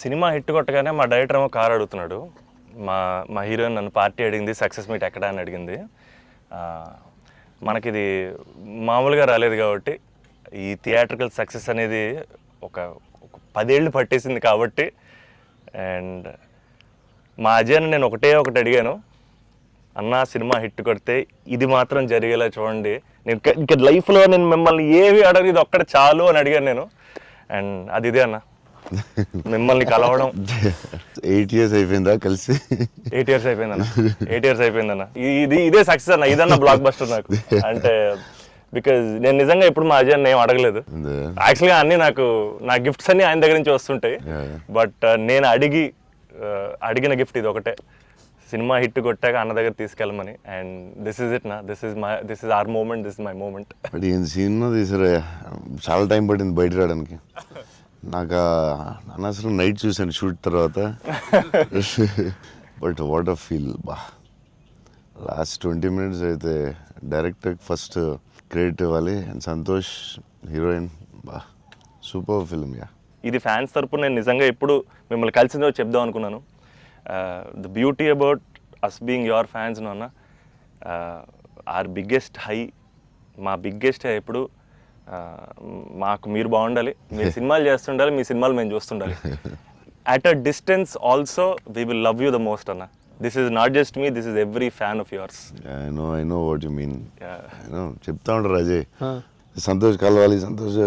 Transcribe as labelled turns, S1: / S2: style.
S1: Cinema hit కొట్టగానే మా director ఏమో కార్ అడుగుతున్నాడు. మా మా హీరోయిన్ నన్ను పార్టీ అడిగింది, సక్సెస్ మీట్ ఎక్కడ అని అడిగింది. మనకిది మామూలుగా రాలేదు కాబట్టి ఈ థియేట్రికల్ సక్సెస్ అనేది ఒక 10 ఏళ్ళు పట్టేసింది కాబట్టి. అండ్ మా అజయ్ని నేను ఒకటి అడిగాను, అన్న సినిమా హిట్ కొడితే ఇది మాత్రం జరిగేలా చూడండి, నేను ఇంకా లైఫ్లో నేను మిమ్మల్ని ఏవి అడగదు, ఇది ఒక్కటి చాలు అని అడిగాను నేను. అండ్ అది ఇదే అన్న, మిమ్మల్ని కలవడం.
S2: 8 years అయిపోయిందా కలిసి?
S1: 8 years అయిపోయిందన్న. 8 years అయిపోయిందన్న. ఇదే సక్సెస్ అన్న, ఇదన్న బ్లాక్ బస్టర్ నాకు. అంటే బికాజ్ నేను నిజంగా ఇప్పుడు మా అజయ్ ఏం అడగలేదు. యాక్చువల్గా అన్ని నా గిఫ్ట్స్ అన్ని ఆయన దగ్గర నుంచి వస్తుంటాయి. బట్ నేను అడిగిన గిఫ్ట్ ఇది ఒకటే, సినిమా హిట్ కొట్టాక అన్న దగ్గర తీసుకెళ్ళమని. అండ్ దిస్ ఇస్ ఇట్ నా, this is our moment, this is my moment.
S2: But ఈయన సినిమా తీసారా, చాలా టైం పట్టింది బయట రావడానికి. నాకు అనవసరం నైట్ చూసాను షూట్ తర్వాత. బట్ వాట్ అ ఫీల్ బా. లాస్ట్ 20 minutes అయితే డైరెక్టర్ ఫస్ట్ క్రెడిట్ ఇవ్వాలి. అండ్ సంతోష్ హీరోయిన్, బా సూపర్ ఫిల్మ్. యా,
S1: ఇది ఫ్యాన్స్ తరపున నేను నిజంగా ఎప్పుడు మిమ్మల్ని కలిసిందో చెప్దాం అనుకున్నాను. The beauty about us being your fans అన్న, ఆర్ బిగ్గెస్ట్ హై, మా బిగ్గెస్ట్ హై ఎప్పుడు మాకు మీరు బాగుండాలి, మీరు సినిమాలు చేస్తుండాలి, మీ సినిమాలు మేము చూస్తుండాలి. At a distance also we will love you the most అన్న. This is not just me, this is every fan of yours.
S2: I know what you mean. చెప్తా ఉంటారు అజయ్, సంతోష్ కలవాలి, సంతోష్